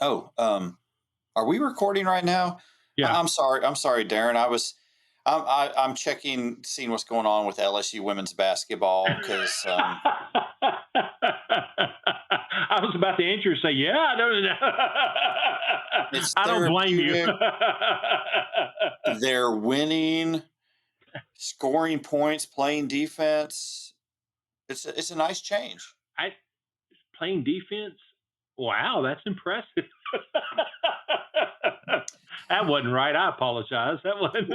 Oh, are we recording right now? Yeah. I'm sorry, Darren. I'm checking, seeing what's going on with LSU women's basketball because I was about to answer and say, yeah, I don't know. it's I don't blame you. therapeutic. They're winning, scoring points, playing defense. It's a nice change. I playing defense. Wow, that's impressive. That wasn't right. I apologize. That wasn't.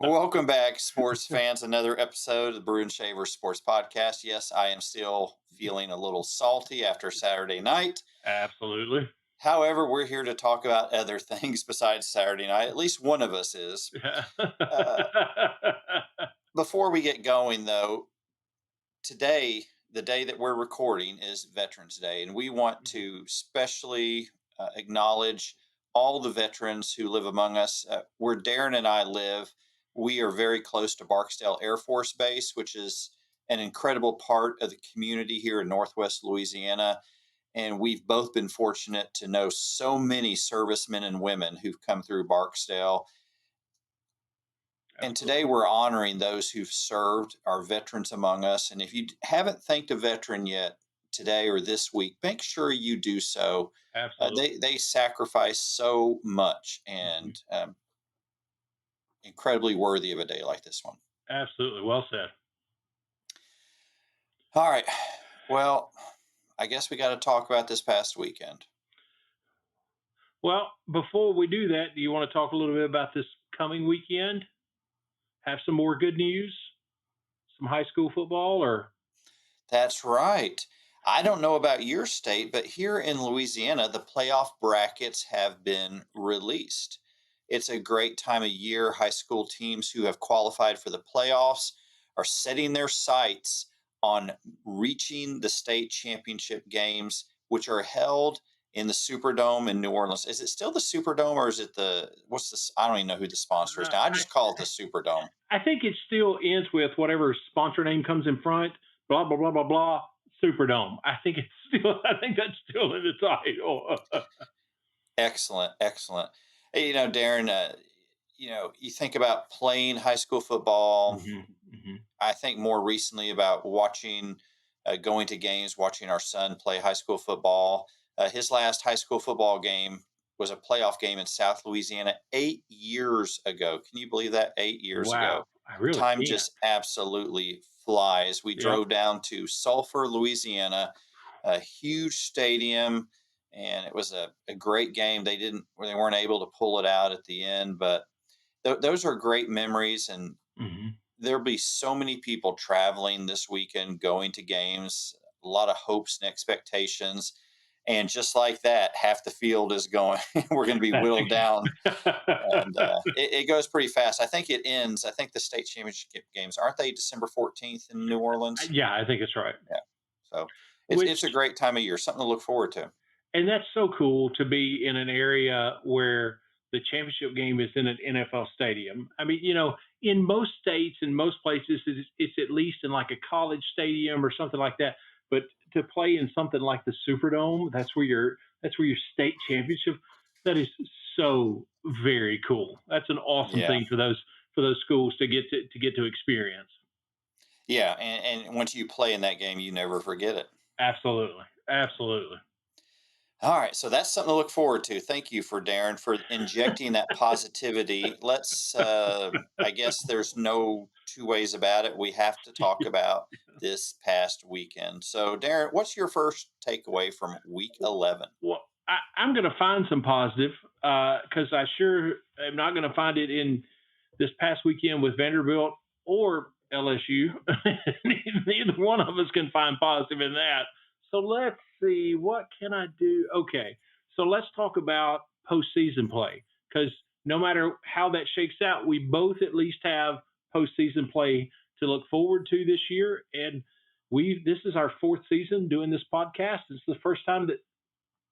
Welcome back, sports fans. Another episode of the Brew and Shaver Sports Podcast. Yes, I am still feeling a little salty after Saturday night. Absolutely. However, we're here to talk about other things besides Saturday night. At least one of us is. Before we get going, though, today, the day that we're recording, is Veterans Day, and we want to specially acknowledge all the veterans who live among us. Where Darren and I live, we are very close to Barksdale Air Force Base, which is an incredible part of the community here in Northwest Louisiana. And we've both been fortunate to know so many servicemen and women who've come through Barksdale. And today we're honoring those who've served, our veterans among us. And if you haven't thanked a veteran yet today or this week, make sure you do so. Absolutely. They sacrifice so much and incredibly worthy of a day like this one. Absolutely. Well said. All right. Well, I guess we got to talk about this past weekend. Well, before we do that, do you want to talk a little bit about this coming weekend? Have some more good news? Some high school football or? That's right. I don't know about your state, but here in Louisiana, the playoff brackets have been released. It's a great time of year. High school teams who have qualified for the playoffs are setting their sights on reaching the state championship games, which are held in the Superdome in New Orleans. Is it still the Superdome or is it what's this? I don't even know who the sponsor is now. I just call it the Superdome. I think it still ends with whatever sponsor name comes in front, blah, blah, blah, blah, blah, Superdome. I think that's still in the title. Excellent. Hey, Darren, you think about playing high school football. I think more recently about going to games, watching our son play high school football. His last high school football game was a playoff game in South Louisiana 8 years ago. Can you believe that? 8 years ago. I really Time can't. just absolutely flies. We drove down to Sulphur, Louisiana, a huge stadium, and it was a great game. They weren't able to pull it out at the end, but those are great memories. And there'll be so many people traveling this weekend, going to games, a lot of hopes and expectations. And just like that, half the field is going, we're going to be whittled down. And it goes pretty fast. I think the state championship games, aren't they December 14th in New Orleans? Yeah, I think it's right. Yeah. So it's a great time of year, something to look forward to. And that's so cool to be in an area where the championship game is in an NFL stadium. I mean, in most states and most places, it's at least in like a college stadium or something like that. But to play in something like the Superdome, that's where your state championship. That is so very cool. That's an awesome thing for those schools to get to experience. Yeah, and once you play in that game, you never forget it. Absolutely. All right, so that's something to look forward to. Thank you Darren for injecting that positivity. Let's I guess there's no two ways about it. We have to talk about this past weekend. So Darren, what's your first takeaway from week 11? Well, I'm going to find some positive because I sure am not going to find it in this past weekend with Vanderbilt or LSU. Neither one of us can find positive in that. So let's see, what can I do? Okay, so let's talk about postseason play because no matter how that shakes out, we both at least have postseason play to look forward to this year. And this is our fourth season doing this podcast. It's the first time that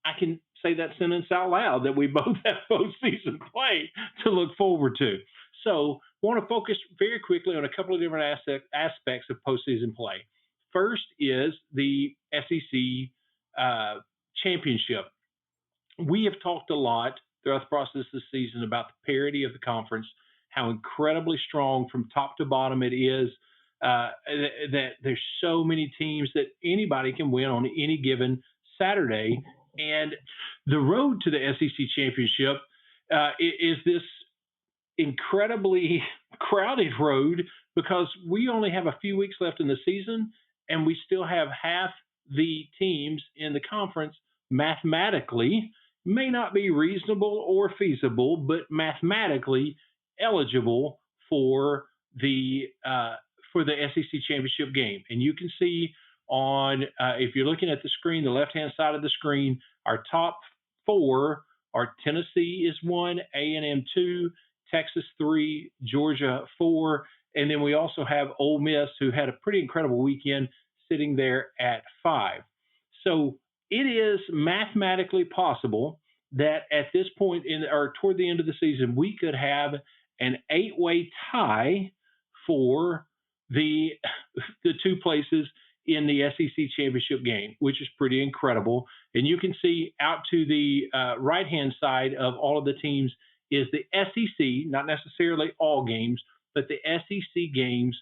I can say that sentence out loud, that we both have postseason play to look forward to. So want to focus very quickly on a couple of different aspects of postseason play. First is the SEC championship. We have talked a lot throughout the process this season about the parity of the conference, how incredibly strong from top to bottom it is, that there's so many teams that anybody can win on any given Saturday. And the road to the SEC championship is this incredibly crowded road because we only have a few weeks left in the season and we still have half the teams in the conference mathematically may not be reasonable or feasible, but mathematically eligible the uh, for the SEC championship game. And you can see on if you're looking at the screen, the left hand side of the screen, our top four are Tennessee is one, A&M two, Texas three, Georgia four, and then we also have Ole Miss, who had a pretty incredible weekend, sitting there at five. So it is mathematically possible that at this point in or toward the end of the season, we could have an eight-way tie for the the two places in the SEC championship game, which is pretty incredible. And you can see out to the right hand side of all of the teams is the SEC, not necessarily all games, but the SEC games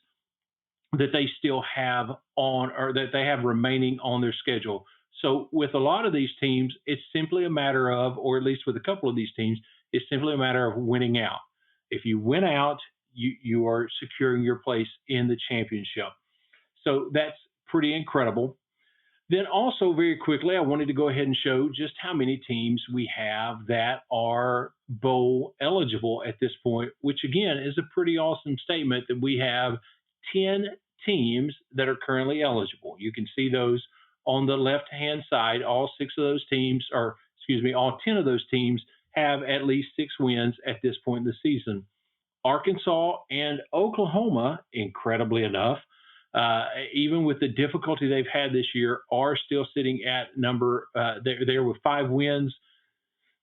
that they still have on or that they have remaining on their schedule. So with a lot of these teams, it's simply a matter of, or at least with a couple of these teams, it's simply a matter of winning out. If you win out, you are securing your place in the championship. So that's pretty incredible. Then also very quickly, I wanted to go ahead and show just how many teams we have that are bowl eligible at this point, which again is a pretty awesome statement that we have 10 teams that are currently eligible. You can see those on the left-hand side. All six of those teams, or excuse me, all 10 of those teams have at least 6 wins at this point in the season. Arkansas and Oklahoma, incredibly enough, even with the difficulty they've had this year, are still sitting at number. They're there with 5 wins.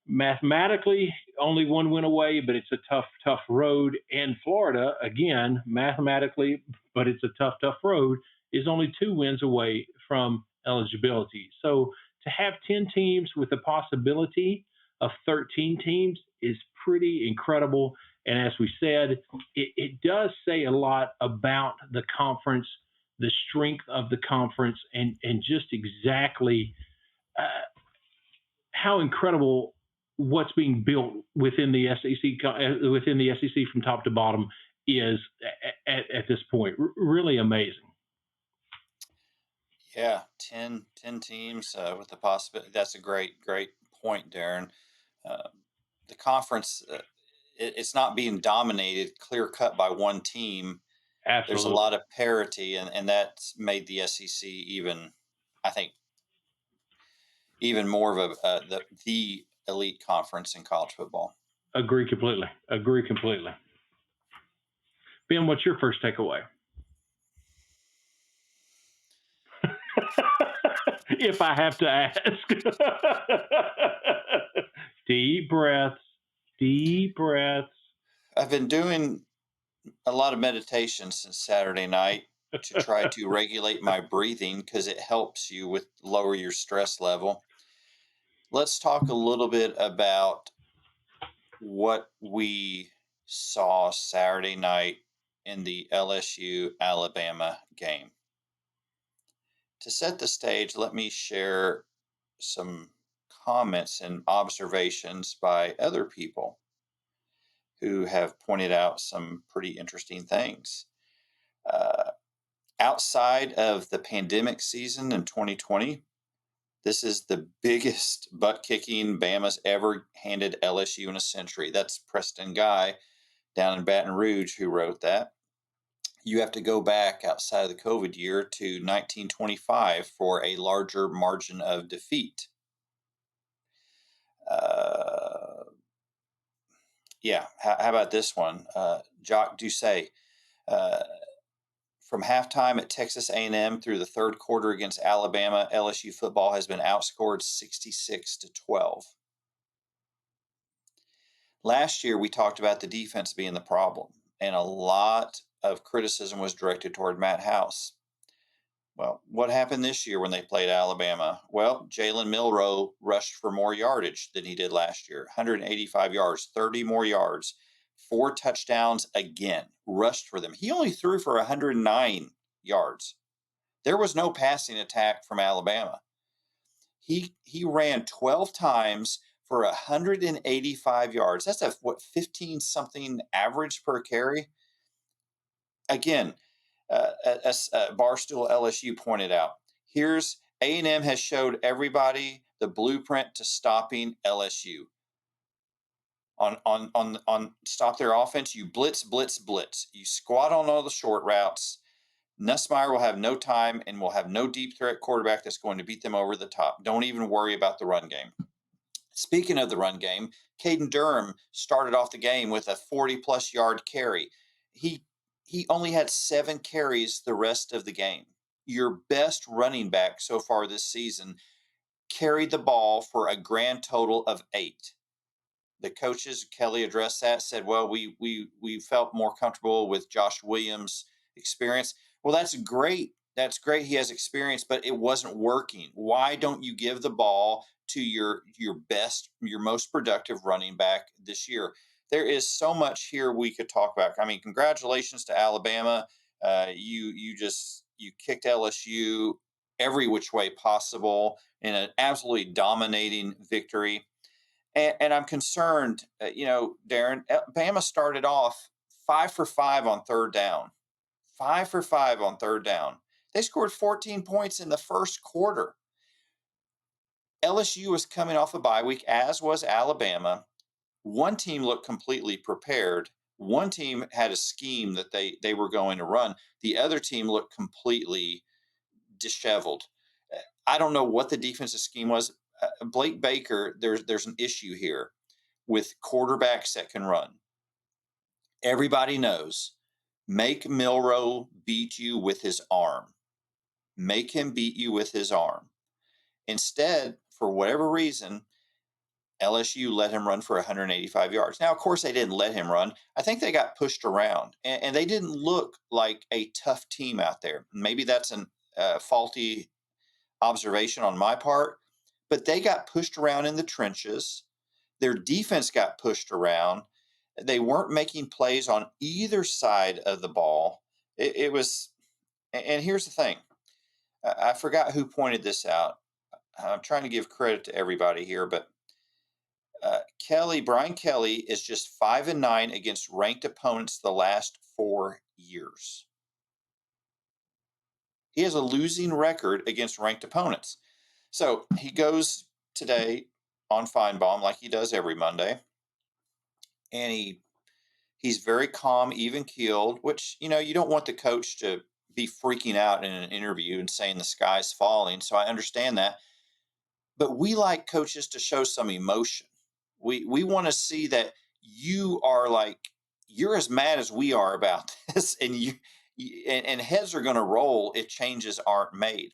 Mathematically, only 1 win away, but it's a tough, tough road. And Florida, again, mathematically, but it's a tough, tough road, is only 2 wins away from eligibility. So to have 10 teams with the possibility of 13 teams is pretty incredible. And as we said, it does say a lot about the conference, the strength of the conference, and just exactly uh, how incredible what's being built within the SEC from top to bottom is at this point. Really amazing. Yeah, 10 teams with the possibility. That's a great point, Darren. Uh, the conference, it's not being dominated clear cut by one team. There's a Absolutely. lot of parity, and that's made the SEC even, I think, even more of the elite conference in college football. Agree completely. Agree completely. Ben, what's your first takeaway? If I have to ask. Deep breaths. Deep breaths. I've been doing a lot of meditation since Saturday night to try to regulate my breathing because it helps you with lower your stress level. Let's talk a little bit about what we saw Saturday night in the LSU Alabama game. To set the stage, let me share some comments and observations by other people who have pointed out some pretty interesting things. Uh, Outside of the pandemic season in 2020, this is the biggest butt kicking Bama's ever handed LSU in a century. That's Preston Guy down in Baton Rouge who wrote that. You have to go back outside of the COVID year to 1925 for a larger margin of defeat. Uh, yeah, how about this one? Jacques Doucet. Uh, from halftime at Texas A&M through the third quarter against Alabama, LSU football has been outscored 66-12. Last year, we talked about the defense being the problem, and a lot of criticism was directed toward Matt House. Well, what happened this year when they played Alabama? Well, Jalen Milroe rushed for more yardage than he did last year, 185 yards, 30 more yards, 4 touchdowns again, rushed for them. He only threw for 109 yards. There was no passing attack from Alabama. He ran 12 times for 185 yards. That's a what 15 something average per carry. Again, as Barstool LSU pointed out, here's A&M has showed everybody the blueprint to stopping LSU. On stop their offense, you blitz, blitz, blitz. You squat on all the short routes. Nussmeier will have no time and will have no deep threat quarterback that's going to beat them over the top. Don't even worry about the run game. Speaking of the run game, Caden Durham started off the game with a 40-plus yard carry. He he only had 7 carries the rest of the game. Your best running back so far this season carried the ball for a grand total of 8. The coaches, Kelly addressed that, said, "Well, we felt more comfortable with Josh Williams' experience." Well, that's great. That's great. He has experience, but it wasn't working. Why don't you give the ball to your best, your most productive running back this year? There is so much here we could talk about. I mean, congratulations to Alabama. You kicked LSU every which way possible in an absolutely dominating victory, and I'm concerned, Darren, Bama started off 5 for 5 on third down. 5 for 5 on third down. They scored 14 points in the first quarter. LSU was coming off a bye week, as was Alabama. One team looked completely prepared. One team had a scheme that they were going to run. The other team looked completely disheveled. I don't know what the defensive scheme was. Blake Baker, there's an issue here with quarterbacks that can run. Everybody knows, make Milroe beat you with his arm. Make him beat you with his arm. Instead, for whatever reason, LSU let him run for 185 yards. Now, of course, they didn't let him run. I think they got pushed around, and they didn't look like a tough team out there. Maybe that's a faulty observation on my part, but they got pushed around in the trenches. Their defense got pushed around. They weren't making plays on either side of the ball. It was, and here's the thing, I forgot who pointed this out. I'm trying to give credit to everybody here, but Brian Kelly is just 5-9 against ranked opponents the last 4 years. He has a losing record against ranked opponents. So he goes today on Feinbaum like he does every Monday, and he's very calm, even keeled, which, you don't want the coach to be freaking out in an interview and saying the sky's falling. So I understand that. But we like coaches to show some emotion. We want to see that you're as mad as we are about this, and and heads are going to roll if changes aren't made.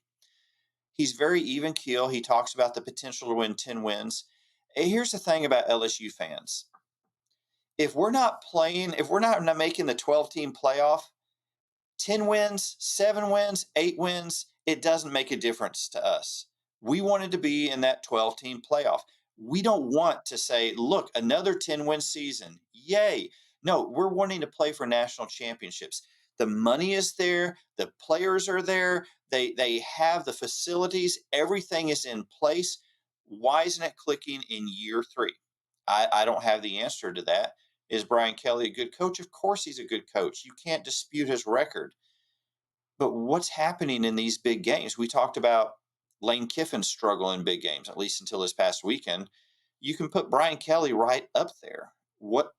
He's very even keel. He talks about the potential to win 10 wins. Here's the thing about LSU fans. If we're not making the 12-team playoff, 10 wins, 7 wins, 8 wins, it doesn't make a difference to us. We wanted to be in that 12-team playoff. We don't want to say, look, another 10-win season. Yay. No, we're wanting to play for national championships. The money is there, the players are there, they have the facilities, everything is in place. Why isn't it clicking in year 3? I don't have the answer to that. Is Brian Kelly a good coach? Of course he's a good coach. You can't dispute his record. But what's happening in these big games? We talked about Lane Kiffin's struggle in big games, at least until this past weekend. You can put Brian Kelly right up there. What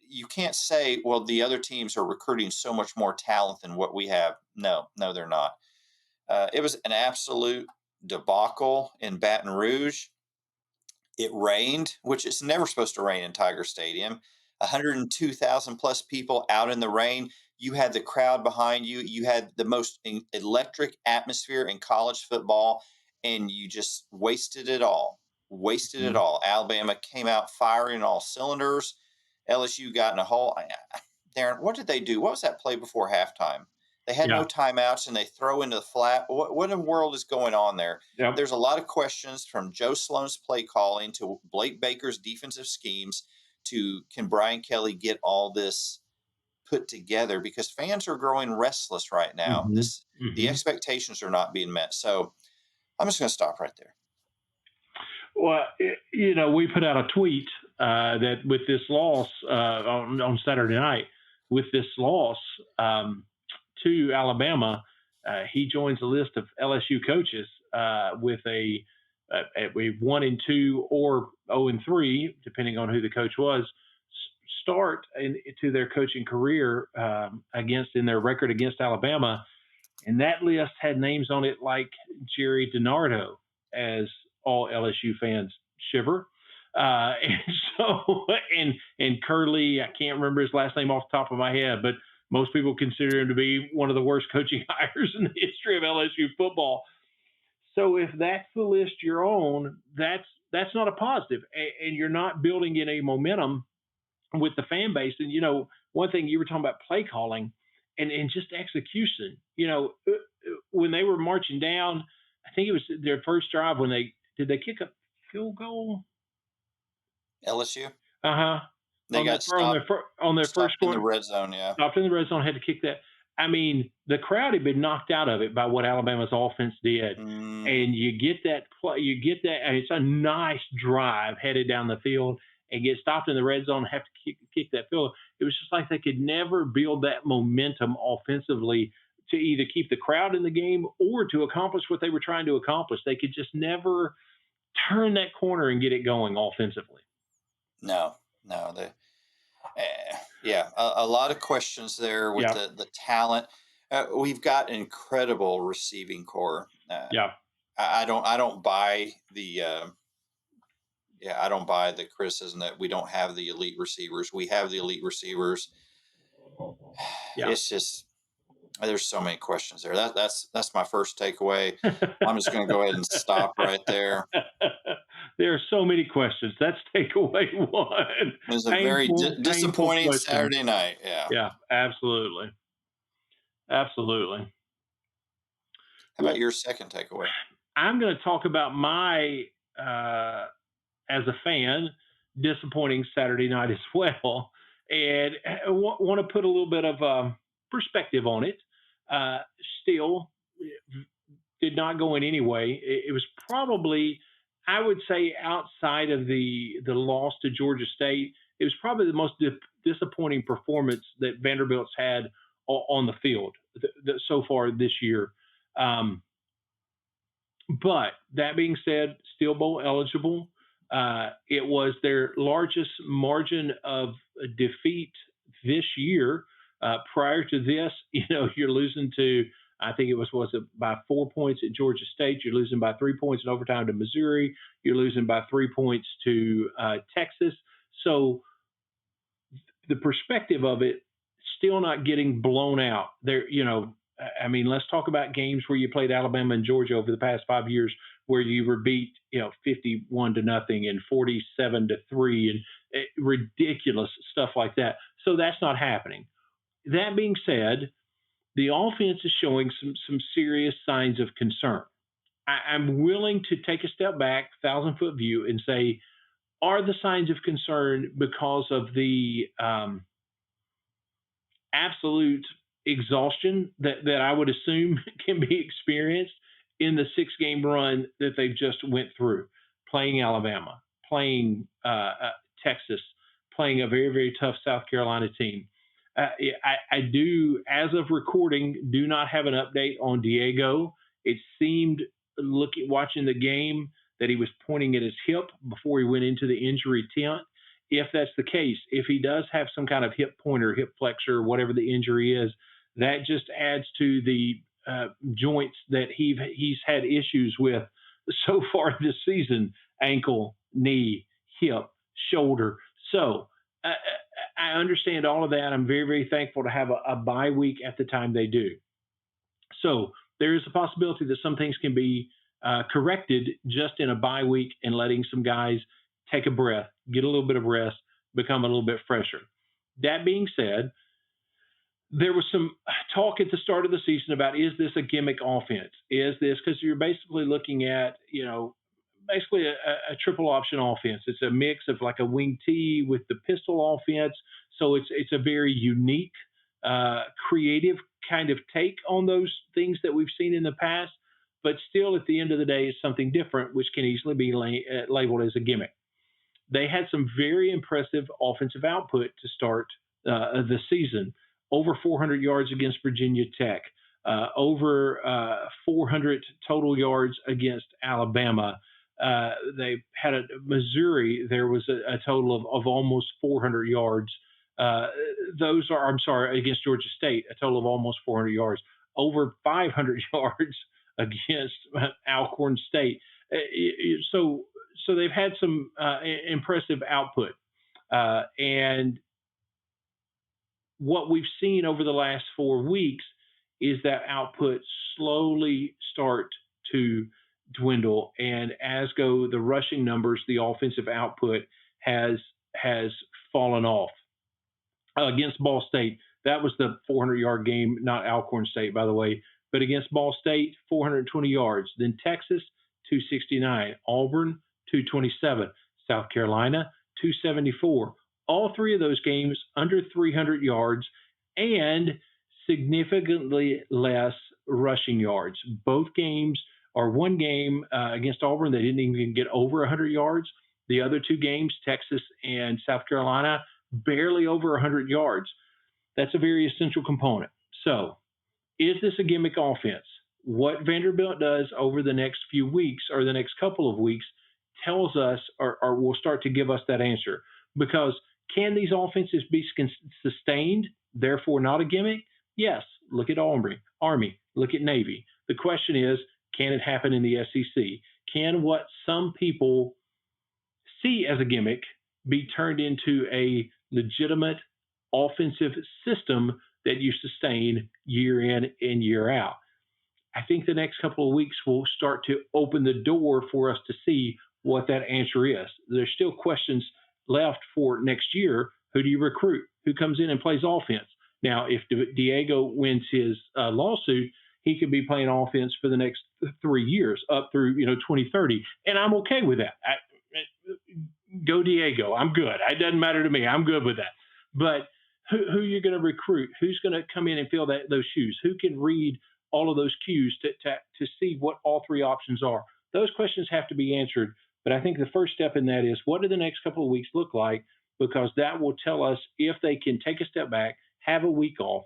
you can't say, well, the other teams are recruiting so much more talent than what we have. No, no, they're not. It was an absolute debacle in Baton Rouge. It rained, which is never supposed to rain in Tiger Stadium. 102,000 plus people out in the rain. You had the crowd behind you. You had the most electric atmosphere in college football, and you just wasted it all. Wasted it Mm. all. Alabama came out firing all cylinders. LSU got in a hole. Darren, what did they do? What was that play before halftime? They had no Yeah. timeouts and they throw into the flat. What in the world is going on there? Yep. There's a lot of questions from Joe Sloan's play calling to Blake Baker's defensive schemes to can Brian Kelly get all this put together because fans are growing restless right now. Hmm. The Hmm. expectations are not being met. So I'm just going to stop right there. Well, we put out a tweet that with this loss on Saturday night, with this loss to Alabama, he joins a list of LSU coaches with a 1-2 or 0-3, depending on who the coach was, start to their coaching career against in their record against Alabama. And that list had names on it like Jerry DiNardo, as all LSU fans shiver. And so, and Curley, I can't remember his last name off the top of my head, but most people consider him to be one of the worst coaching hires in the history of LSU football. So if that's the list you're on, that's not a positive, and you're not building in a momentum with the fan base. And one thing you were talking about play calling and just execution. When they were marching down, I think it was their first drive when they kick a field goal. LSU, Uh huh. they got On their first stopped in the one, red zone. Yeah. stopped in the red zone, had to kick that. I mean, the crowd had been knocked out of it by what Alabama's offense did. Mm-hmm. And you get that play, and it's a nice drive headed down the field and get stopped in the red zone and have to kick that field. It was just like they could never build that momentum offensively to either keep the crowd in the game or to accomplish what they were trying to accomplish. They could just never turn that corner and get it going offensively. No, no, yeah, a lot of questions there with Yeah. the talent. We've got an incredible receiving core. Yeah. I don't buy the yeah, I don't buy the criticism that we don't have the elite receivers. We have the elite receivers. Yeah. It's just there's so many questions there. That's my first takeaway. I'm just going to go ahead and stop right there. There are so many questions. That's takeaway one. It was a very Painful disappointing questions. Saturday night. Yeah. Yeah, absolutely. Absolutely. How about Well, your second takeaway? I'm going to talk about my, uh, as a fan, disappointing Saturday night as well. And I want to put a little bit of perspective on it. Uh, Still, did not go in any way. It was probably, I would say, outside of the loss to Georgia State, it was probably the most disappointing performance that Vanderbilt's had on the field so far this year. Um, but that being said, still bowl eligible. It was their largest margin of defeat this year. Prior to this, you're losing to, I think was it by 4 points at Georgia State. You're losing by 3 points in overtime to Missouri. You're losing by 3 points to Texas. So the perspective of it, still not getting blown out. I mean, let's talk about games where you played Alabama and Georgia over the past 5 years, where you were beat, 51-0 and 47-3, and ridiculous stuff like that. So that's not happening. That being said, the offense is showing some serious signs of concern. I'm willing to take a step back, 1,000-foot view, and say, are the signs of concern because of the absolute exhaustion that I would assume can be experienced in the 6-game run that they've just went through, playing Alabama, playing Texas, playing a very, very tough South Carolina team. I do, as of recording, do not have an update on Diego. It seemed, watching the game, that he was pointing at his hip before he went into the injury tent. If that's the case, if he does have some kind of hip pointer, hip flexor, whatever the injury is, that just adds to the joints that he's had issues with so far this season: ankle, knee, hip, shoulder. So I understand all of that. I'm very, very thankful to have a bye week at the time they do. So there is a possibility that some things can be corrected just in a bye week and letting some guys take a breath, get a little bit of rest, become a little bit fresher. That being said, There was some talk at the start of the season about, is this a gimmick offense? Is this, because you're basically looking at, basically a triple option offense. It's a mix of like a wing T with the pistol offense. So it's a very unique, creative kind of take on those things that we've seen in the past. But still, at the end of the day, it's something different, which can easily be labeled as a gimmick. They had some very impressive offensive output to start the season. Over 400 yards against Virginia Tech, over 400 total yards against Alabama. They had a Missouri. There was a total of almost 400 yards. Those are, I'm sorry, against Georgia State, a total of almost 400 yards. Over 500 yards against Alcorn State. So so they've had some impressive output. And what we've seen over the last 4 weeks is that output slowly start to dwindle. And as go the rushing numbers, the offensive output has fallen off. Against Ball State, that was the 400-yard game, not Alcorn State, by the way. But against Ball State, 420 yards. Then Texas, 269. Auburn, 227. South Carolina, 274. All three of those games under 300 yards and significantly less rushing yards. Both games, or one game against Auburn, they didn't even get over 100 yards. The other two games, Texas and South Carolina, barely over 100 yards. That's a very essential component. So, is this a gimmick offense? What Vanderbilt does over the next few weeks or the next couple of weeks tells us, or will start to give us that answer. Because can these offenses be sustained, therefore not a gimmick? Yes. Look at Army. Look at Navy. The question is, can it happen in the SEC? Can what some people see as a gimmick be turned into a legitimate offensive system that you sustain year in and year out? I think the next couple of weeks will start to open the door for us to see what that answer is. There's still questions left for next year. Who do you recruit? Who comes in and plays offense? Now, if Diego wins his lawsuit, he could be playing offense for the next 3 years, up through 2030, and I'm okay with that. Go Diego. I'm good. It doesn't matter to me. I'm good with that. But who you're going to recruit? Who's going to come in and fill those shoes? Who can read all of those cues to see what all three options are? Those questions have to be answered. But I think the first step in that is, what do the next couple of weeks look like? Because that will tell us if they can take a step back, have a week off,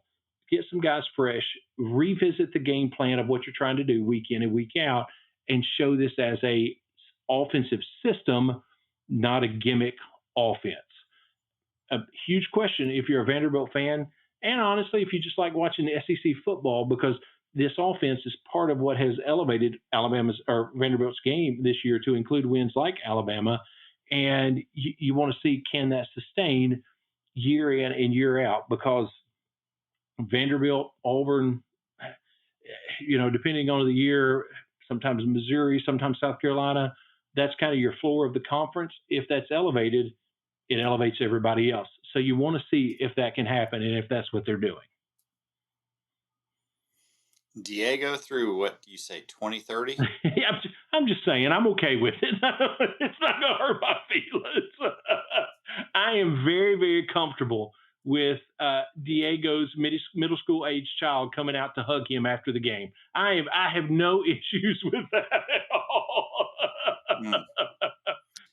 get some guys fresh, revisit the game plan of what you're trying to do week in and week out, and show this as a offensive system, not a gimmick offense. A huge question if you're a Vanderbilt fan, and honestly, if you just like watching the SEC football, because this offense is part of what has elevated Alabama's or Vanderbilt's game this year to include wins like Alabama. And you want to see, can that sustain year in and year out? Because Vanderbilt, Auburn, depending on the year, sometimes Missouri, sometimes South Carolina, that's kind of your floor of the conference. If that's elevated, it elevates everybody else. So you want to see if that can happen and if that's what they're doing. Diego through what do you say, 2030? Yeah, I'm just saying, I'm okay with it. It's not going to hurt my feelings. I am very, very comfortable with Diego's middle school age child coming out to hug him after the game. I have no issues with that at all. Mm.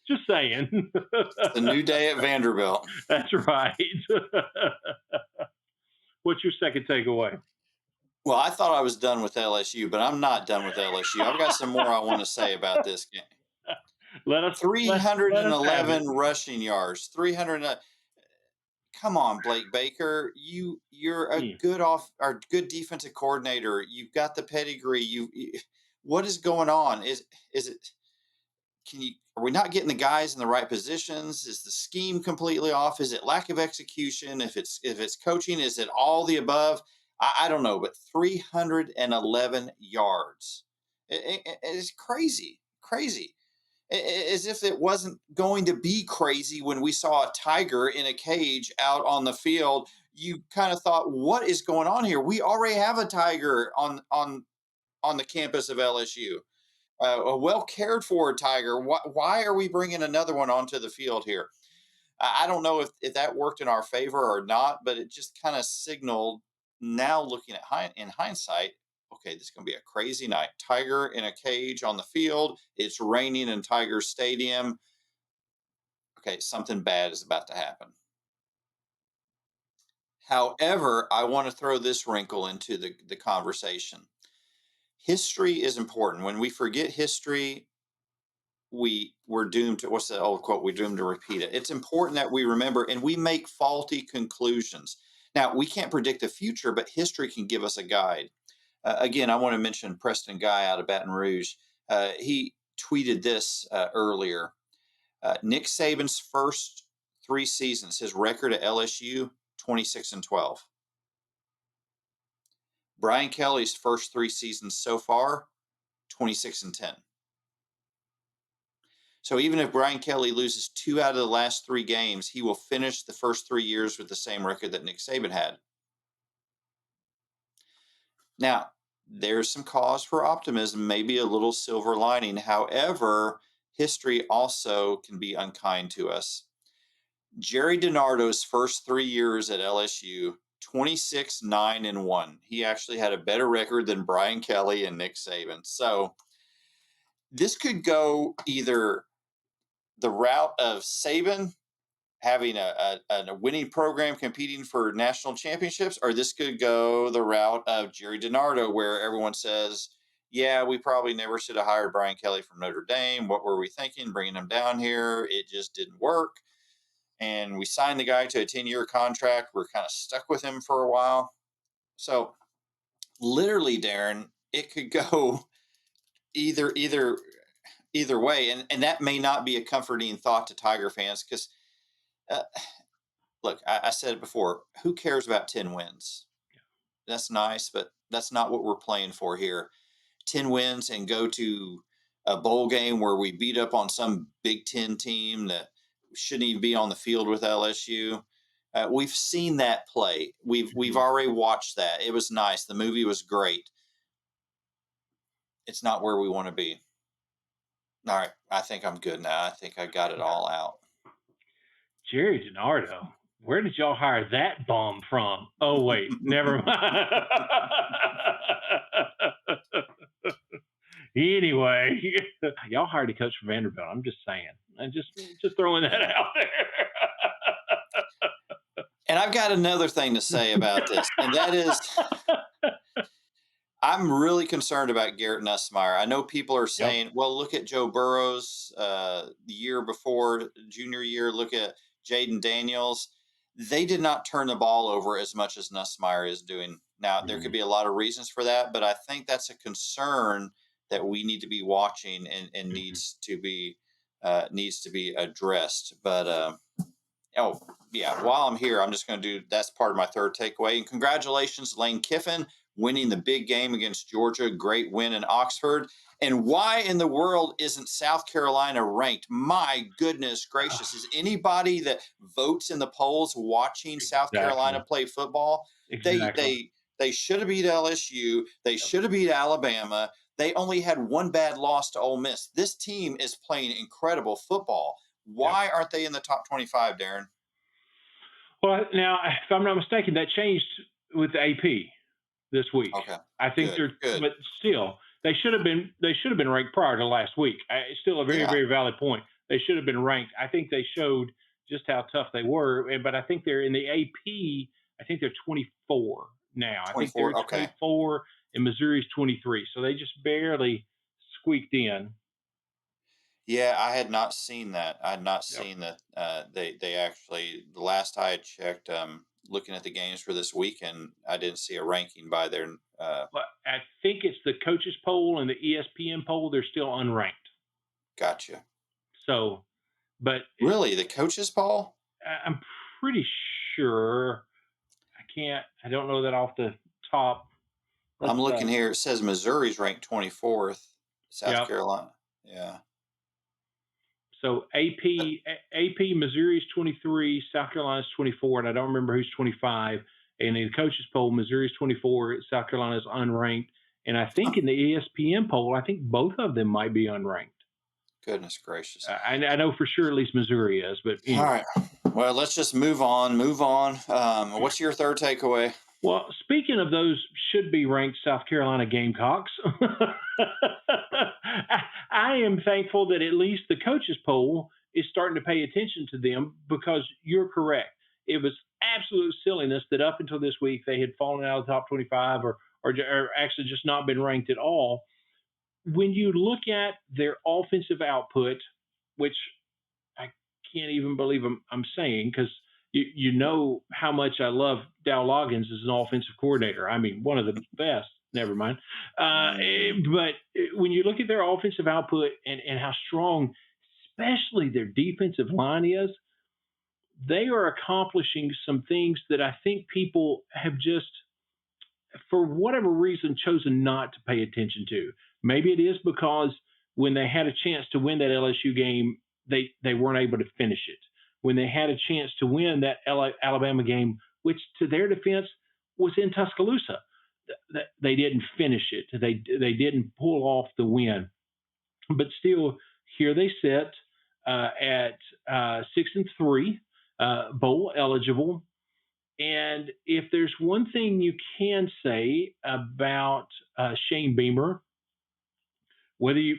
Just saying. It's a new day at Vanderbilt. That's right. What's your second takeaway? Well, I thought I was done with LSU, but I'm not done with LSU. I've got some more I want to say about this game. Let us 311 rushing yards. 300. Come on, Blake Baker. You're a good or good defensive coordinator. You've got the pedigree. What is going on? Is it? Are we not getting the guys in the right positions? Is the scheme completely off? Is it lack of execution? If it's coaching, is it all the above? I don't know, but 311 yards. It's crazy, crazy. As if it wasn't going to be crazy when we saw a tiger in a cage out on the field. you kind of thought, what is going on here? We already have a Tiger on the campus of LSU, a well cared for Tiger. Why are we bringing another one onto the field here? I don't know if that worked in our favor or not, but it just kind of signaled. Now looking at in hindsight, okay, this is going to be a crazy night. Tiger in a cage on the field. It's raining in Tiger Stadium. Okay, something bad is about to happen. However, I want to throw this wrinkle into the conversation. History is important. When we forget history, we're doomed to, what's that old quote? We're doomed to repeat it. It's important that we remember, and we make faulty conclusions. Now, we can't predict the future, but history can give us a guide. Again, I want to mention Preston Guy out of Baton Rouge. He tweeted this earlier. Nick Saban's first 3 seasons, his record at LSU, 26-12. Brian Kelly's first 3 seasons so far, 26-10. So even if Brian Kelly loses 2 out of the last 3 games, he will finish the first 3 years with the same record that Nick Saban had. Now, there's some cause for optimism, maybe a little silver lining. However, history also can be unkind to us. Jerry DiNardo's first 3 years at LSU, 26-9-1. He actually had a better record than Brian Kelly and Nick Saban. So this could go either the route of Saban having a winning program competing for national championships, or this could go the route of Jerry DiNardo, where everyone says, yeah, we probably never should have hired Brian Kelly from Notre Dame. What were we thinking, bringing him down here? It just didn't work. And we signed the guy to a 10-year contract. We're kind of stuck with him for a while. So literally, Darren, it could go either either either way. And that may not be a comforting thought to Tiger fans because uh, look, I said it before. Who cares about 10 wins? That's nice, but that's not what we're playing for here. 10 wins and go to a bowl game where we beat up on some Big Ten team that shouldn't even be on the field with LSU. We've seen that play. We've Mhm. already watched that. It was nice. The movie was great. It's not where we want to be. All right, I think I'm good now. I think I got it all out. Jerry DiNardo. Where did y'all hire that bum from? Oh wait, never mind. Anyway, y'all hired a coach from Vanderbilt. I'm just saying. I'm just throwing that Yeah. out And I've got another thing to say about this, and that is there. I'm really concerned about Garrett Nussmeier. I know people are Yep. saying, well, look at Joe Burrow's the year before, junior year, look at Jaden Daniels. They did not turn the ball over as much as Nussmeier is doing. Now, there could Mhm. be a lot of reasons for that, but I think that's a concern that we need to be watching and Mhm. needs to be addressed. But oh, yeah. While I'm here, I'm just going to do that's part of my third takeaway. And congratulations, Lane Kiffin, winning the big game against Georgia. Great win in Oxford. And why in the world isn't South Carolina ranked? My goodness gracious. Is anybody that votes in the polls watching South Carolina Exactly. play football? They Exactly. they they should have beat LSU. They Yep. should have beat Alabama. They only had one bad loss to Ole Miss. This team is playing incredible football. Yep. Why aren't they in the top 25, Darren? Well, now, if I'm not mistaken, that changed with the AP this week. Okay. I think Good. they're, Good. but still, they should have been ranked prior to last week. It's still a very Yeah. very valid point. They should have been ranked. I think they showed just how tough they were. But I think they're in the AP. I think they're 24 now. I think they're 24. Okay. 24 and Missouri's 23. So they just barely squeaked in. Yeah, I had not seen that. I had not Yep. seen that. They actually the last I had checked, looking at the games for this weekend, I didn't see a ranking by their. But I think it's the coaches poll and the ESPN poll. They're still unranked. Gotcha. So, but Really, the coaches poll? I'm pretty sure. I don't know that off the top. Let's, I'm looking here. It says Missouri's ranked 24th. South yeah. Carolina. Yeah. So AP Missouri's 23, South Carolina's 24, and I don't remember who's 25. And in the coaches poll, Missouri's 24, South Carolina's unranked. And I think in the ESPN poll, I think both of them might be unranked. Goodness gracious. I know for sure at least Missouri is, but All anyway. right. Well, let's just move on. Move on. What's your third takeaway? Well, speaking of those should be ranked South Carolina Gamecocks, I am thankful that at least the coaches poll is starting to pay attention to them because you're correct. It was absolute silliness that up until this week they had fallen out of the top 25 or actually just not been ranked at all. When you look at their offensive output, which I can't even believe I'm saying because you know how much I love Dow Loggins as an offensive coordinator. I mean, one of the best. Never mind. But when you look at their offensive output and how strong, especially their defensive line is, they are accomplishing some things that I think people have just, for whatever reason, chosen not to pay attention to. Maybe it is because when they had a chance to win that LSU game, they weren't able to finish it. When they had a chance to win that Alabama game, which to their defense was in Tuscaloosa, they didn't finish it. They didn't pull off the win. But still, here they sit at 6-3, bowl eligible. And if there's one thing you can say about Shane Beamer, whether you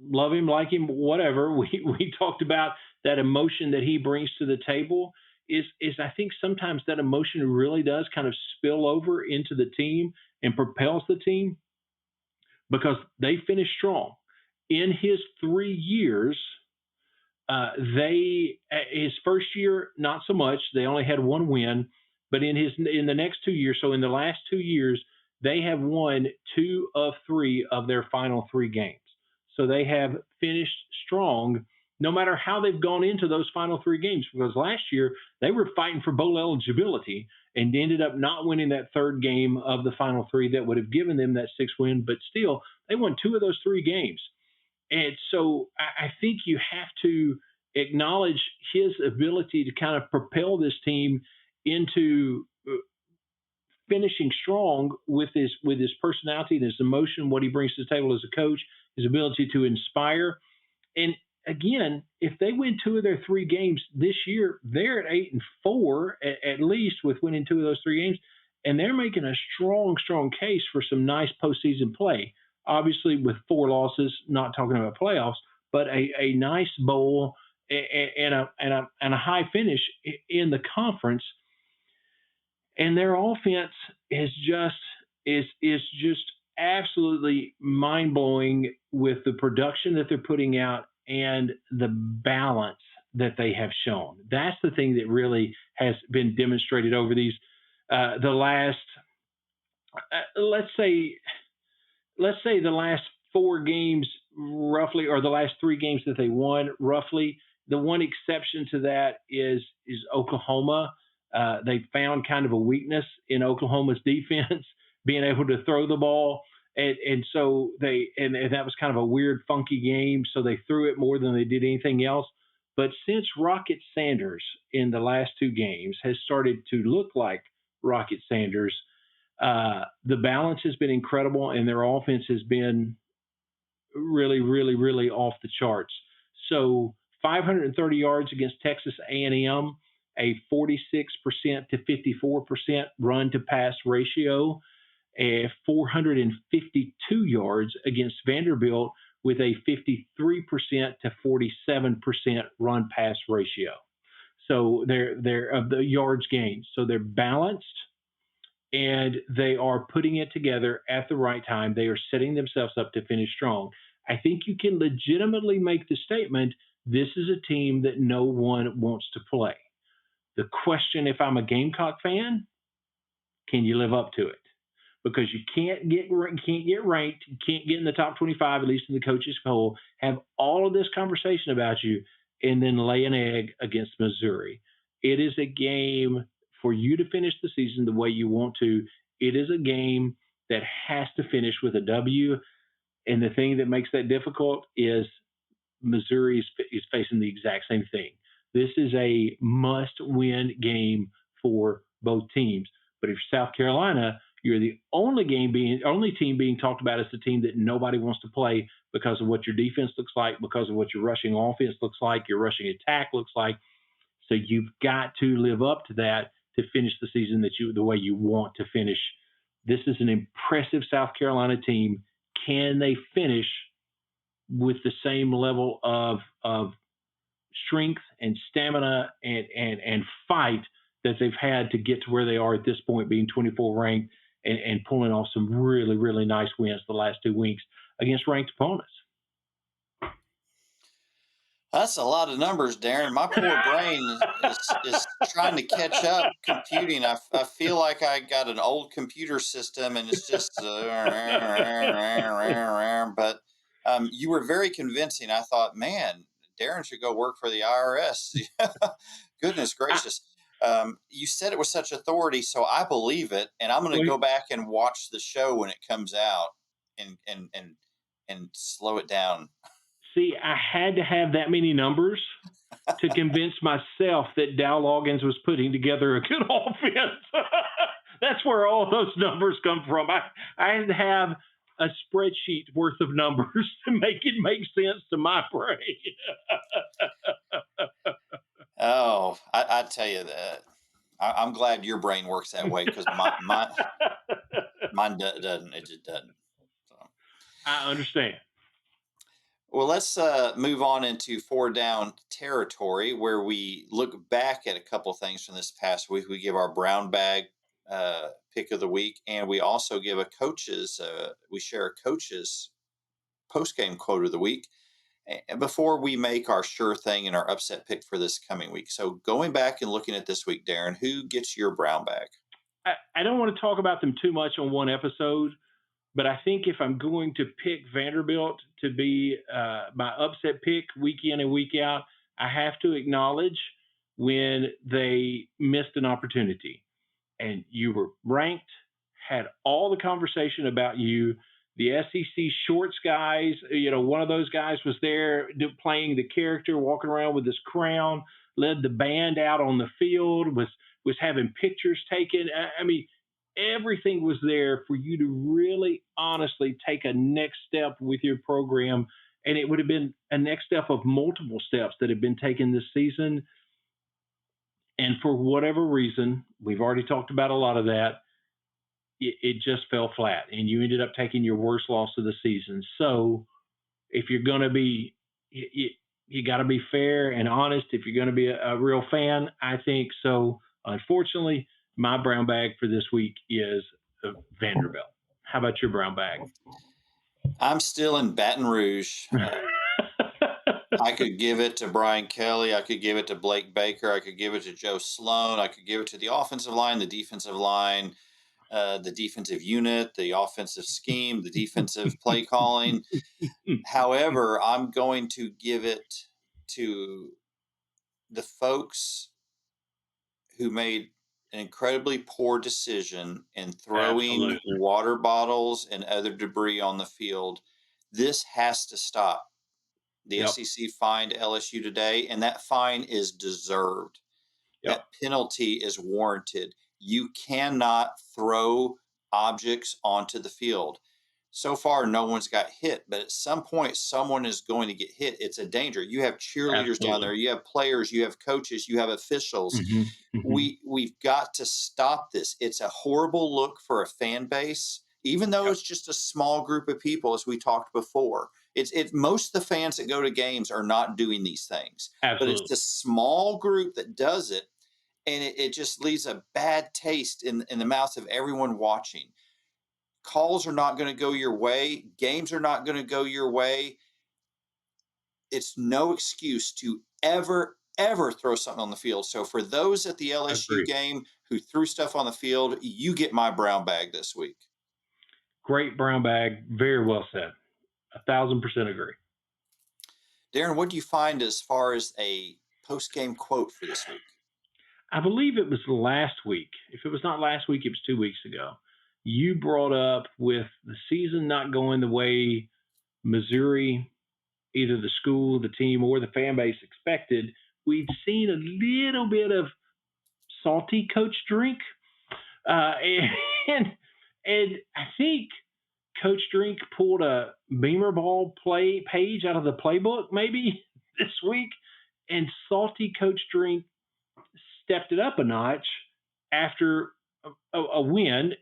love him, like him, whatever, we talked about that emotion that he brings to the table is I think sometimes that emotion really does kind of spill over into the team and propels the team because they finish strong. In his 3 years, his first year, not so much. They only had one win, but in the next 2 years, so in the last 2 years, they have won 2 of 3 of their final 3 games. So they have finished strong, no matter how they've gone into those final 3 games. Because last year they were fighting for bowl eligibility and ended up not winning that third game of the final 3 that would have given them that 6th win. But still, they won 2 of those 3 games. And so I think you have to acknowledge his ability to kind of propel this team into finishing strong with his personality and his emotion, what he brings to the table as a coach, his ability to inspire. And again, if they win 2 of their 3 games this year, they're at 8-4 at least with winning 2 of those 3 games, and they're making a strong case for some nice postseason play. Obviously, with 4 losses, not talking about playoffs, but a nice bowl and a high finish in the conference. And their offense is just absolutely mind blowing with the production that they're putting out and the balance that they have shown. That's the thing that really has been demonstrated over these the last let's say the last 4 games roughly, or the last 3 games that they won roughly. The one exception to that is Oklahoma. They found kind of a weakness in Oklahoma's defense, being able to throw the ball. And so and that was kind of a weird, funky game. So they threw it more than they did anything else. But since Rocket Sanders in the last 2 games has started to look like Rocket Sanders, the balance has been incredible, and their offense has been really, really, really off the charts. So 530 yards against Texas A&M, a 46% to 54% run to pass ratio, 452 yards against Vanderbilt with a 53% to 47% run pass ratio. So they're of the yards gained. So they're balanced, and they are putting it together at the right time. They are setting themselves up to finish strong. I think you can legitimately make the statement, this is a team that no one wants to play. The question, if I'm a Gamecock fan, can you live up to it? Because you can't get ranked, you can't get in the top 25, at least in the coaches poll, have all of this conversation about you, and then lay an egg against Missouri. It is a game for you to finish the season the way you want to. It is a game that has to finish with a W. And the thing that makes that difficult is Missouri is facing the exact same thing. This is a must-win game for both teams. But if you're South Carolina, you're the only team being talked about as the team that nobody wants to play because of what your defense looks like, because of what your rushing offense looks like, your rushing attack looks like. So you've got to live up to that to finish the season the way you want to finish. This is an impressive South Carolina team. Can they finish with the same level of strength and stamina and fight that they've had to get to where they are at this point, being 24 ranked and pulling off some really, really nice wins the last 2 weeks against ranked opponents? That's a lot of numbers, Darren. My poor brain is trying to catch up computing. I feel like I got an old computer system and it's just but you were very convincing. I thought, man, Darren should go work for the IRS. Goodness I, gracious. You said it with such authority, so I believe it, and I'm going to well, go back and watch the show when it comes out and slow it down. see, I had to have that many numbers to convince myself that Dow Loggins was putting together a good offense. That's where all those numbers come from. I had to have a spreadsheet worth of numbers to make it make sense to my brain. Oh, I tell you that I'm glad your brain works that way because mine doesn't. It just doesn't. So, I understand. well, let's move on into four down territory where we look back at a couple of things from this past week. We give our brown bag pick of the week, and we also give a coach's. We share a coach's post game quote of the week before we make our sure thing and our upset pick for this coming week. So going back and looking at this week, Darren, who gets your brown bag? I don't want to talk about them too much on one episode, but I think if I'm going to pick Vanderbilt to be my upset pick week in and week out, I have to acknowledge when they missed an opportunity and you were ranked, had all the conversation about you. The SEC shorts guys, one of those guys was there playing the character, walking around with his crown, led the band out on the field, was having pictures taken. I mean, everything was there for you to really honestly take a next step with your program. And it would have been a next step of multiple steps that have been taken this season. And for whatever reason, we've already talked about a lot of that, it just fell flat. And you ended up taking your worst loss of the season. So if you're going to be, you got to be fair and honest. If you're going to be a real fan, I think so. Unfortunately, my brown bag for this week is Vanderbilt. How about your brown bag? I'm still in Baton Rouge. I could give it to Brian Kelly. I could give it to Blake Baker. I could give it to Joe Sloan. I could give it to the offensive line, the defensive line, the defensive unit, the offensive scheme, the defensive play calling. However, I'm going to give it to the folks who made an incredibly poor decision in throwing Absolutely. water bottles and other debris on the field. This has to stop. The Yep. SEC fined LSU today, and that fine is deserved. Yep. That penalty is warranted. You cannot throw objects onto the field. So far, no one's got hit, but at some point, someone is going to get hit. It's a danger. You have cheerleaders down Absolutely. there, you have players, you have coaches, you have officials. Mm-hmm. Mm-hmm. We've got to stop this. It's a horrible look for a fan base, even though Yep. it's just a small group of people, as we talked before. It's most of the fans that go to games are not doing these things, but it's Absolutely. the small group that does it, and it just leaves a bad taste in the mouths of everyone watching. Calls are not going to go your way. Games are not going to go your way. It's no excuse to ever throw something on the field. So for those at the LSU Agree. game who threw stuff on the field, you get my brown bag this week. Great brown bag. Very well said. 1,000% agree. Darren, what do you find as far as a post-game quote for this week? I believe it was last week. If it was not last week, it was 2 weeks ago. You brought up with the season not going the way Missouri either the school, the team, or the fan base expected. We'd seen a little bit of salty coach drink, uh, and and I think Coach Drink pulled a Beamer ball play page out of the playbook maybe this week, and salty Coach Drink stepped it up a notch after a win,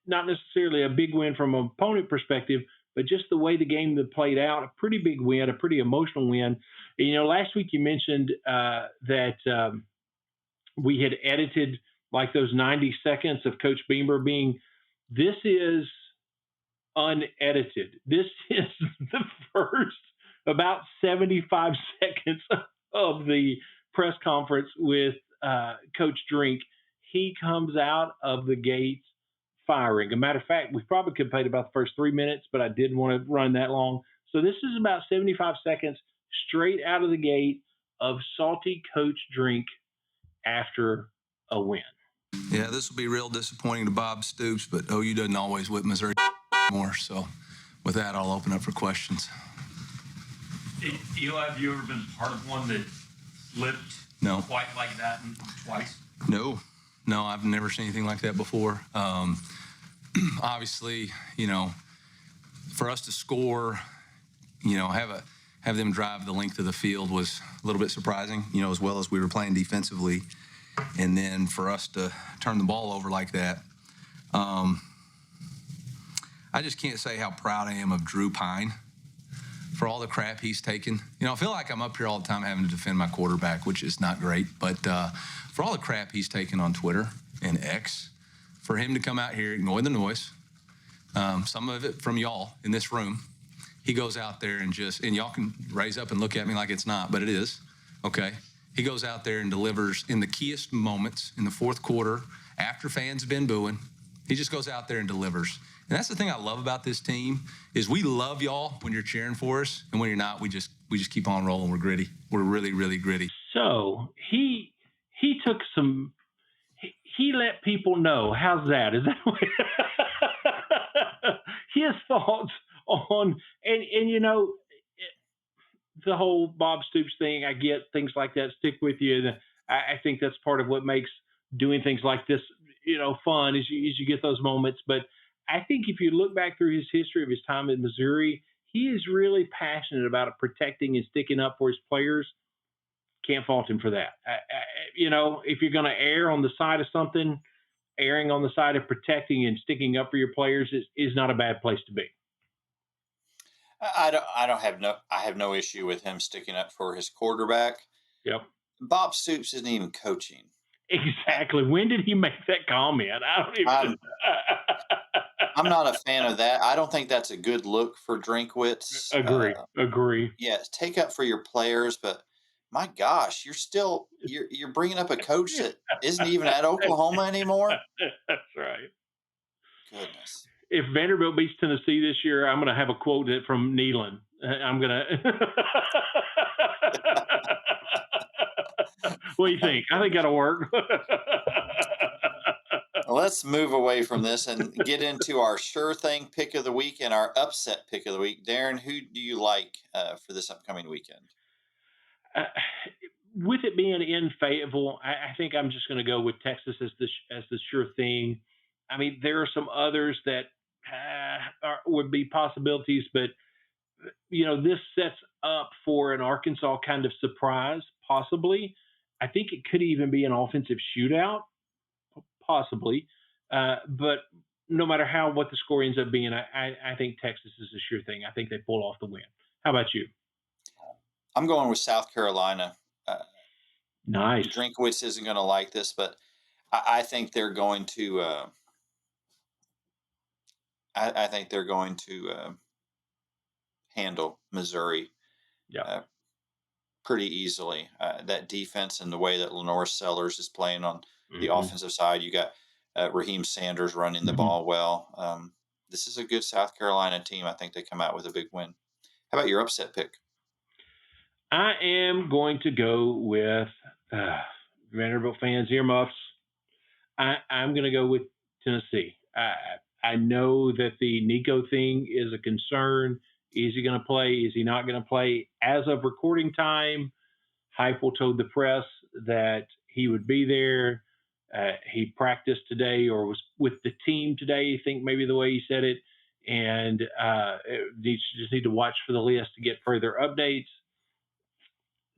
not necessarily a big win from an opponent perspective, but just the way the game that played out, a pretty big win, a pretty emotional win. Last week you mentioned that we had edited like those 90 seconds of Coach Beamer being, this is unedited. This is the first about 75 seconds of the press conference with Coach Drink. He comes out of the gates firing. A matter of fact, we probably could have played about the first 3 minutes, but I didn't want to run that long. So this is about 75 seconds straight out of the gate of salty Coach Drink after a win. Yeah, this will be real disappointing to Bob Stoops, but OU doesn't always whip Missouri more. So with that, I'll open up for questions. Eli, have you ever been part of one that slipped No. quite like that twice? No, I've never seen anything like that before. Obviously, for us to score, have them drive the length of the field was a little bit surprising, as well as we were playing defensively. And then for us to turn the ball over like that, I just can't say how proud I am of Drew Pine for all the crap he's taken. I feel like I'm up here all the time having to defend my quarterback, which is not great. But for all the crap he's taken on Twitter and X, for him to come out here, ignore the noise, some of it from y'all in this room, he goes out there and y'all can raise up and look at me like it's not, but it is, okay? He goes out there and delivers in the keyest moments in the fourth quarter after fans have been booing. He just goes out there and delivers. And that's the thing I love about this team is we love y'all when you're cheering for us, and when you're not, we just keep on rolling. We're gritty. We're really, really gritty. So he took some. He let people know. How's that? Is that what, his thoughts on the whole Bob Stoops thing? I get things like that stick with you. And I think that's part of what makes doing things like this, fun is you get those moments. But I think if you look back through his history of his time in Missouri, he is really passionate about protecting and sticking up for his players. Can't fault him for that. If you're going to err on the side of something, erring on the side of protecting and sticking up for your players is not a bad place to be. I have no issue with him sticking up for his quarterback. Yep. Bob Stoops isn't even coaching. Exactly. When did he make that comment? I don't even. I'm not a fan of that. I don't think that's a good look for Drinkwitz. Agree. Yes, take up for your players, but my gosh, you're bringing up a coach that isn't even at Oklahoma anymore. That's right. Goodness. If Vanderbilt beats Tennessee this year, I'm going to have a quote from Nealon. I'm going to. What do you think? I think that'll work. Let's move away from this and get into our sure thing pick of the week and our upset pick of the week. Darren, who do you like for this upcoming weekend? With it being in Fayetteville, I think I'm just going to go with Texas as the sure thing. I mean, there are some others that would be possibilities, but this sets up for an Arkansas kind of surprise, possibly. I think it could even be an offensive shootout, possibly. But no matter what the score ends up being, I think Texas is a sure thing. I think they pull off the win. How about you? I'm going with South Carolina. Nice. Drinkwitz isn't going to like this, but I think they're going to. I think they're going to handle Missouri. Yeah. Pretty easily. That defense and the way that Lenore Sellers is playing on the offensive side, you got Raheem Sanders running the ball well. This is a good South Carolina team. I think they come out with a big win. How about your upset pick? I am going to go with Vanderbilt fans, earmuffs. I'm going to go with Tennessee. I know that the Nico thing is a concern. Is he going to play? Is he not going to play? As of recording time, Heupel told the press that he would be there. He practiced today or was with the team today, I think maybe the way he said it. And just need to watch for the list to get further updates.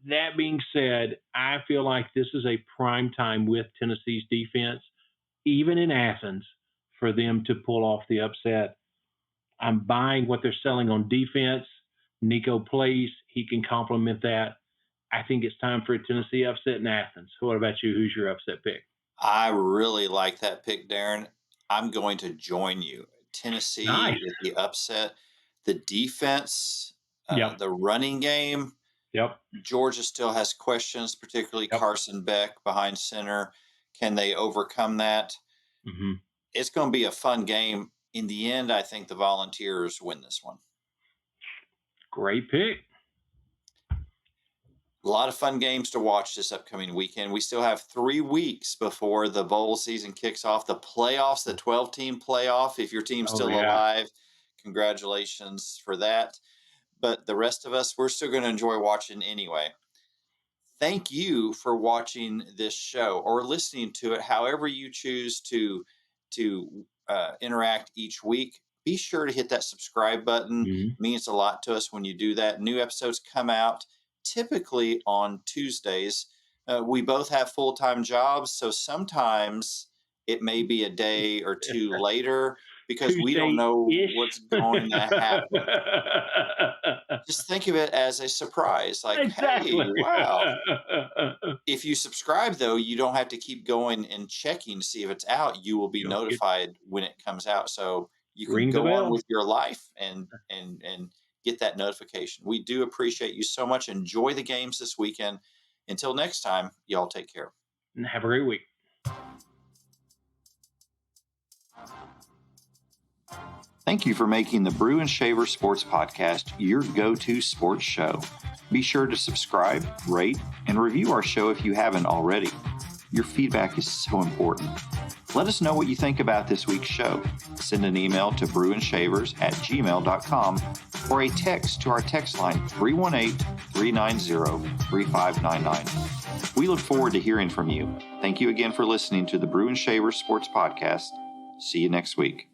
That being said, I feel like this is a prime time with Tennessee's defense, even in Athens, for them to pull off the upset. I'm buying what they're selling on defense. Nico plays. He can complement that. I think it's time for a Tennessee upset in Athens. What about you? Who's your upset pick? I really like that pick, Darren. I'm going to join you. Tennessee Nice. with the upset. The defense, Yep. the running game. Yep. Georgia still has questions, particularly Yep. Carson Beck behind center. Can they overcome that? Mm-hmm. It's going to be a fun game. In the end, I think the Volunteers win this one. Great pick. A lot of fun games to watch this upcoming weekend. We still have 3 weeks before the bowl season kicks off. The playoffs, the 12-team playoff. If your team's still alive, congratulations for that. But the rest of us, we're still going to enjoy watching anyway. Thank you for watching this show or listening to it, however you choose to interact each week. Be sure to hit that subscribe button. Mm-hmm. It means a lot to us when you do that. New episodes come out typically on Tuesdays. We both have full-time jobs, so sometimes it may be a day or two later because we don't know what's going to happen. Just think of it as a surprise. Like, exactly. Hey, wow. If you subscribe, though, you don't have to keep going and checking to see if it's out. You will be notified when it comes out. So you can go on with your life and get that notification. We do appreciate you so much. Enjoy the games this weekend. Until next time, y'all take care. And have a great week. Thank you for making the Brew and Shaver Sports Podcast your go-to sports show. Be sure to subscribe, rate, and review our show if you haven't already. Your feedback is so important. Let us know what you think about this week's show. Send an email to brewandshavers@gmail.com or a text to our text line 318-390-3599. We look forward to hearing from you. Thank you again for listening to the Brew and Shaver Sports Podcast. See you next week.